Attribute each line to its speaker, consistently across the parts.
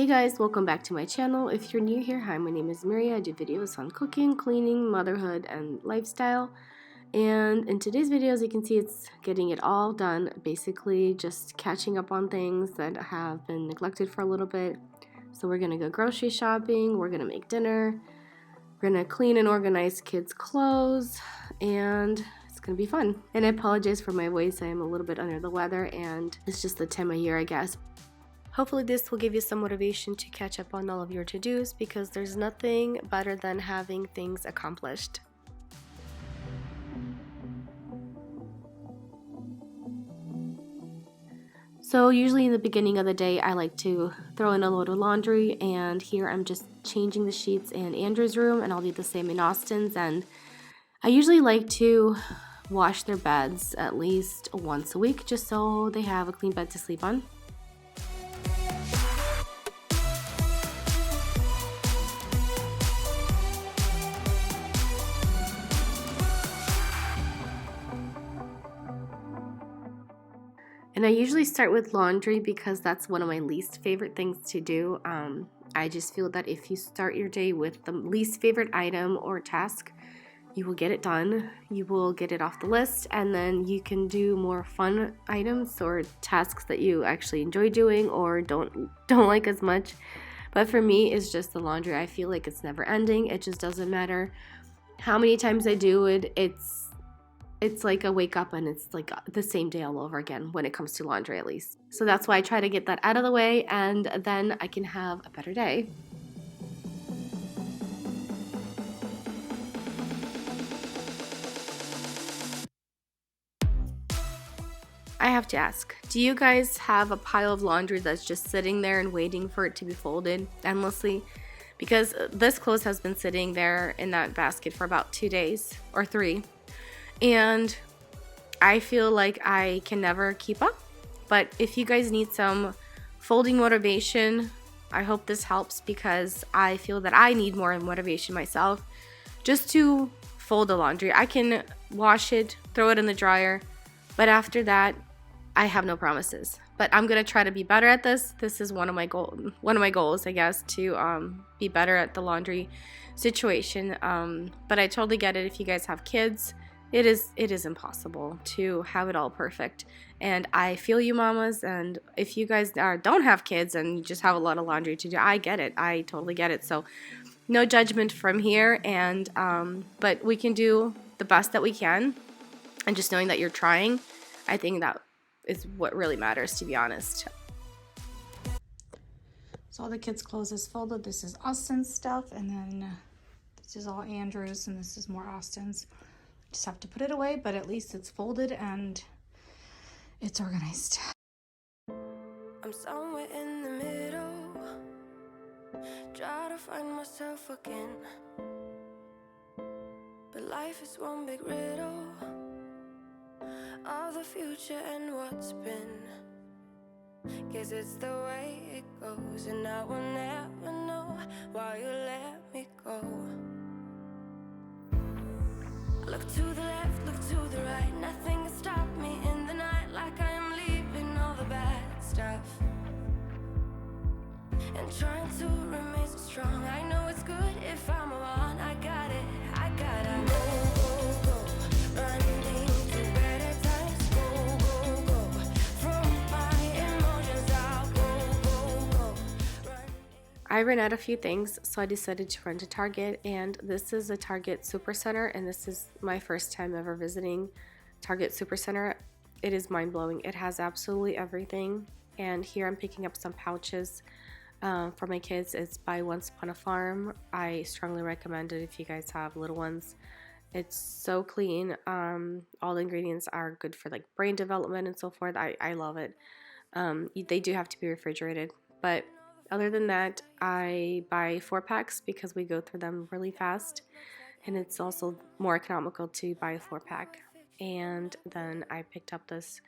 Speaker 1: Hey guys, welcome back to my channel. If you're new here, hi, my name is Mariya. I do videos on cooking, cleaning, motherhood, and lifestyle. And in today's video, as you can see, it's getting it all done. Basically, just catching up on things that have been neglected for a little bit. So we're gonna go grocery shopping, we're gonna make dinner, we're gonna clean and organize kids' clothes, and it's gonna be fun. And I apologize for my voice, I am a little bit under the weather, and it's just the time of year, I guess. Hopefully this will give you some motivation to catch up on all of your to-dos, because there's nothing better than having things accomplished. So usually in the beginning of the day, I like to throw in a load of laundry, and here I'm just changing the sheets in Andrew's room, and I'll do the same in Austin's. And I usually like to wash their beds at least once a week, just so they have a clean bed to sleep on. And I usually start with laundry because that's one of my least favorite things to do. I just feel that if you start your day with the least favorite item or task, you will get it done, you will get it off the list, and then you can do more fun items or tasks that you actually enjoy doing or don't like as much. But for me, it's just the laundry. I feel like it's never ending. It just doesn't matter how many times I do it. It's like a wake up and it's like the same day all over again when it comes to laundry, at least. So that's why I try to get that out of the way, and then I can have a better day. I have to ask, do you guys have a pile of laundry that's just sitting there and waiting for it to be folded endlessly? Because this clothes has been sitting there in that basket for about 2 days or 3. And I feel like I can never keep up. But if you guys need some folding motivation, I hope this helps, because I feel that I need more motivation myself just to fold the laundry. I can wash it, throw it in the dryer, but after that, I have no promises. But I'm gonna try to be better at this. This is one of my goals, I guess, to be better at the laundry situation. But I totally get it. If you guys have kids, it is impossible to have it all perfect. And I feel you, mamas. And if you guys don't have kids and you just have a lot of laundry to do, I get it. I totally get it. So no judgment from here. And but we can do the best that we can. And just knowing that you're trying, I think that is what really matters, to be honest.
Speaker 2: So all the kids' clothes is folded. This is Austin's stuff, and then this is all Andrew's, and this is more Austin's. Just have to put it away, but at least it's folded and it's organized.
Speaker 3: I'm somewhere in the middle, try to find myself again, but life is one big riddle of the future and what's been. Guess it's the way it goes, and I will never know why you let me go. Look to the left, look to the right, nothing can stop me in the night, like I am leaving all the bad stuff and trying to remain so strong. I know it's good if I'm alone. I got it, I gotta go, running to better times. Go, from my emotions I'll go, running.
Speaker 1: I ran out of a few things, so I decided to run to Target, and this is a Target Supercenter, and this is my first time ever visiting Target Supercenter. It is mind-blowing. It has absolutely everything, and here I'm picking up some pouches for my kids. It's by Once Upon a Farm. I strongly recommend it if you guys have little ones. It's so clean. All the ingredients are good for like brain development and so forth. I love it. They do have to be refrigerated, but other than that, I buy 4-packs because we go through them really fast, and it's also more economical to buy a 4-pack. And then I picked up this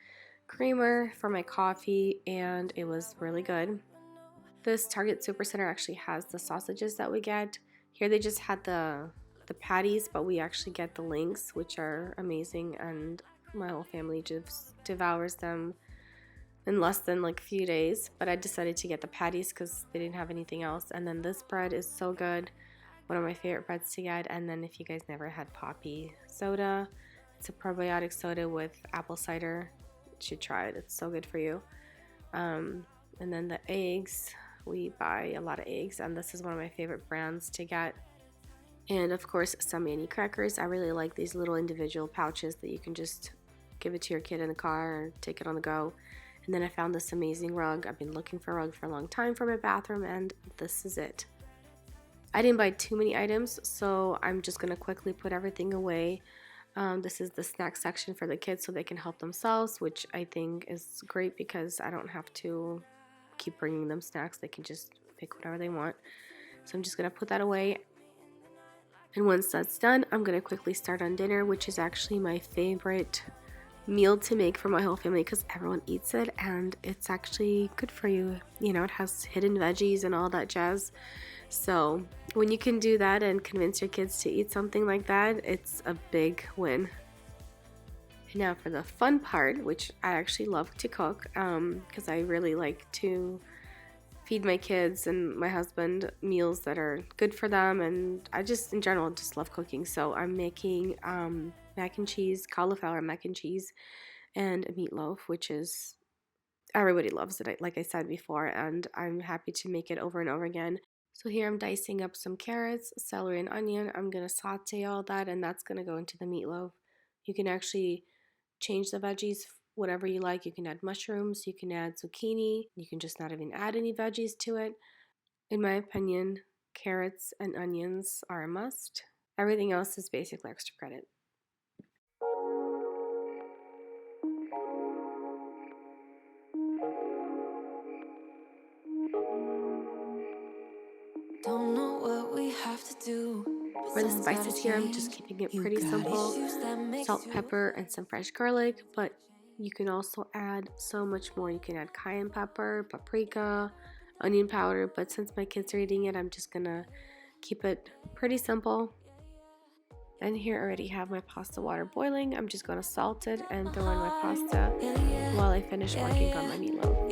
Speaker 1: creamer for my coffee, and it was really good. This Target Supercenter actually has the sausages that we get. Here they just had the patties, but we actually get the links, which are amazing, and my whole family just devours them in less than like a few days, but I decided to get the patties because they didn't have anything else. And then this bread is so good, one of my favorite breads to get. And then if you guys never had Poppy soda, it's a probiotic soda with apple cider. You should try it, it's so good for you. And then the eggs, we buy a lot of eggs, and this is one of my favorite brands to get. And of course, some mini crackers. I really like these little individual pouches that you can just give it to your kid in the car or take it on the go. And then I found this amazing rug. I've been looking for a rug for a long time for my bathroom, and this is it. I didn't buy too many items, so I'm just gonna quickly put everything away. This is the snack section for the kids so they can help themselves, which I think is great because I don't have to keep bringing them snacks. They can just pick whatever they want. So I'm just gonna put that away. And once that's done, I'm gonna quickly start on dinner, which is actually my favorite meal to make for my whole family because everyone eats it and it's actually good for you. You know, it has hidden veggies and all that jazz. So when you can do that and convince your kids to eat something like that, it's a big win. And now for the fun part, which I actually love to cook because I really like to feed my kids and my husband meals that are good for them, and I just in general just love cooking. So I'm making mac and cheese, cauliflower mac and cheese, and a meatloaf, which is everybody loves it, like I said before, and I'm happy to make it over and over again. So here I'm dicing up some carrots, celery, and onion. I'm gonna saute all that, and that's gonna go into the meatloaf. You can actually change the veggies whatever you like. You can add mushrooms, you can add zucchini, you can just not even add any veggies to it. In my opinion, carrots and onions are a must. Everything else is basically extra credit.
Speaker 3: Don't know what we have to do.
Speaker 1: For the spices here, I'm just keeping it pretty simple. Salt, pepper, and some fresh garlic, but you can also add so much more. You can add cayenne pepper, paprika, onion powder, but since my kids are eating it, I'm just gonna keep it pretty simple. And here I already have my pasta water boiling. I'm just gonna salt it and throw in my pasta while I finish working on my meatloaf.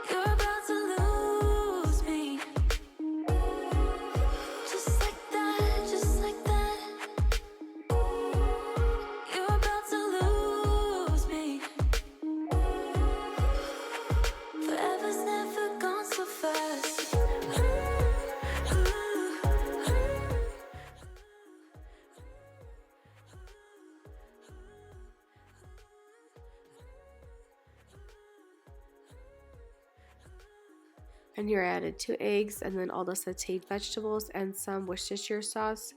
Speaker 3: You're about to lose me. Just like that, just like that. You're about to lose me. Forever's never gone so fast.
Speaker 1: And here I added 2 eggs and then all the sauteed vegetables and some Worcestershire sauce.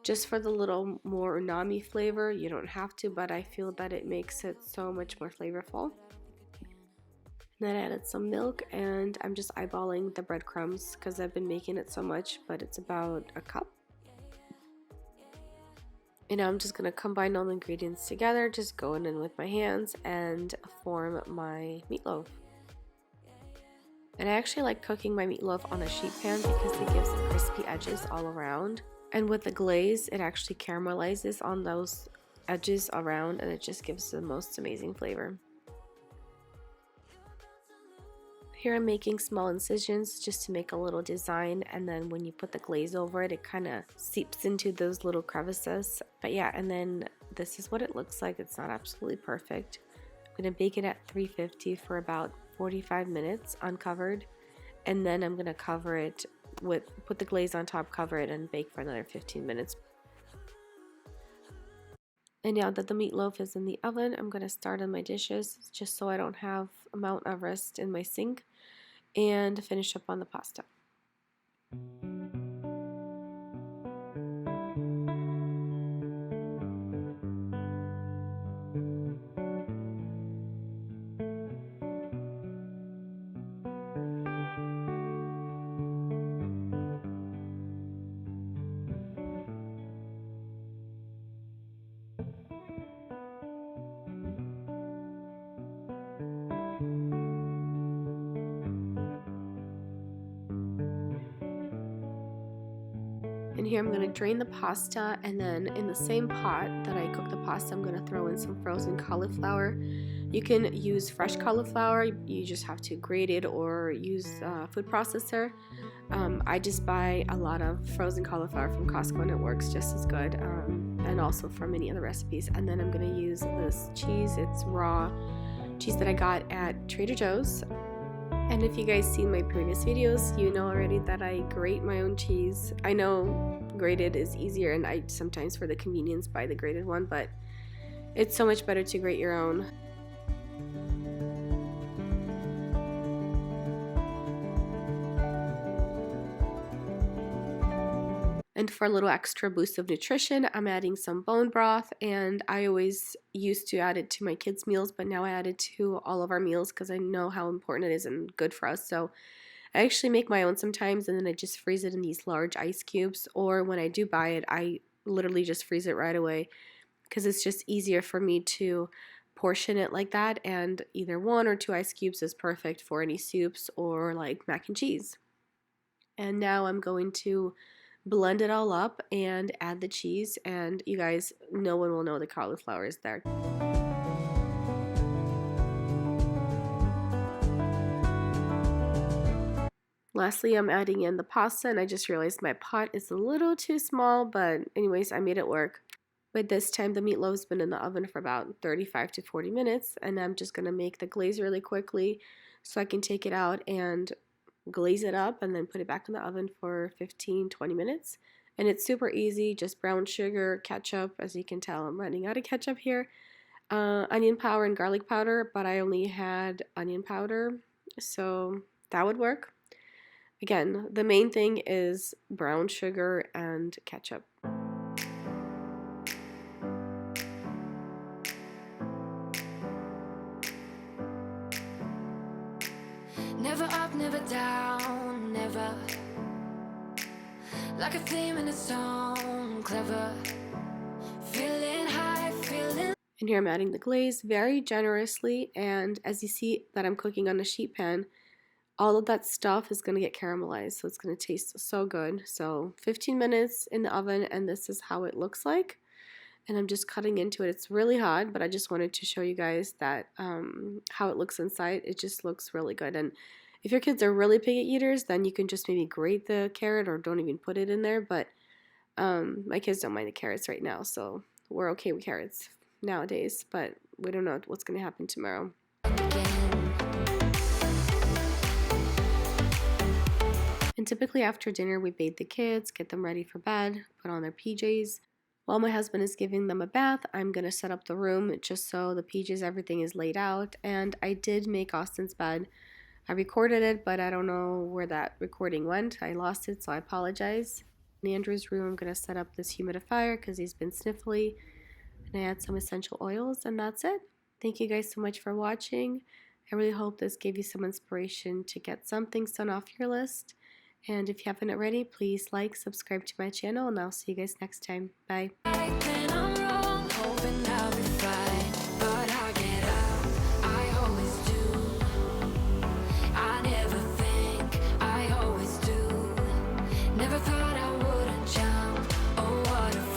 Speaker 1: Just for the little more umami flavor. You don't have to, but I feel that it makes it so much more flavorful. And then I added some milk, and I'm just eyeballing the breadcrumbs because I've been making it so much, but it's about a cup. And now I'm just going to combine all the ingredients together, just going in with my hands and form my meatloaf. And I actually like cooking my meatloaf on a sheet pan because it gives crispy edges all around. And with the glaze, it actually caramelizes on those edges around, and it just gives the most amazing flavor. Here I'm making small incisions just to make a little design, and then when you put the glaze over it, it kind of seeps into those little crevices. But yeah, and then this is what it looks like. It's not absolutely perfect. I'm going to bake it at 350 for about 45 minutes uncovered, and then I'm going to cover it with, put the glaze on top, cover it, and bake for another 15 minutes. And now that the meatloaf is in the oven, I'm going to start on my dishes just so I don't have Mount Everest in my sink, and finish up on the pasta. And here I'm going to drain the pasta, and then in the same pot that I cook the pasta, I'm going to throw in some frozen cauliflower. You can use fresh cauliflower, you just have to grate it or use a food processor. I just buy a lot of frozen cauliflower from Costco and it works just as good, and also for many other recipes. And then I'm going to use this cheese. It's raw cheese that I got at Trader Joe's. And if you guys seen my previous videos, you know already that I grate my own cheese. I know grated is easier, and I sometimes for the convenience buy the grated one, but it's so much better to grate your own. And for a little extra boost of nutrition, I'm adding some bone broth, and I always used to add it to my kids' meals, but now I add it to all of our meals because I know how important it is and good for us. So I actually make my own sometimes, and then I just freeze it in these large ice cubes, or when I do buy it, I literally just freeze it right away because it's just easier for me to portion it like that, and either 1 or 2 ice cubes is perfect for any soups or like mac and cheese. And now I'm going to blend it all up and add the cheese, and you guys, no one will know the cauliflower is there. Lastly, I'm adding in the pasta, and I just realized my pot is a little too small, but anyways, I made it work. But this time the meatloaf's been in the oven for about 35 to 40 minutes, and I'm just gonna make the glaze really quickly so I can take it out and glaze it up and then put it back in the oven for 15-20 minutes. And it's super easy, just brown sugar, ketchup. As you can tell, I'm running out of ketchup here. Onion powder and garlic powder, but I only had onion powder, so that would work. Again, the main thing is brown sugar and ketchup.
Speaker 3: Never up, never down, never. Like a theme in a song, clever. Feeling high, feeling.
Speaker 1: And here I'm adding the glaze very generously, and as you see that I'm cooking on a sheet pan, all of that stuff is going to get caramelized, so it's going to taste so good. So 15 minutes in the oven, and this is how it looks like. And I'm just cutting into it. It's really hot, but I just wanted to show you guys that how it looks inside. It just looks really good. And if your kids are really picky eaters, then you can just maybe grate the carrot or don't even put it in there. But my kids don't mind the carrots right now, so we're okay with carrots nowadays. But we don't know what's going to happen tomorrow. And typically after dinner, we bathe the kids, get them ready for bed, put on their PJs. While my husband is giving them a bath, I'm going to set up the room just so the PJs, everything is laid out. And I did make Austin's bed. I recorded it, but I don't know where that recording went. I lost it, so I apologize. In Andrew's room, I'm going to set up this humidifier because he's been sniffly. And I add some essential oils, and that's it. Thank you guys so much for watching. I really hope this gave you some inspiration to get some things done off your list. And if you haven't already, please like, subscribe to my channel, and I'll see you guys next time. Bye.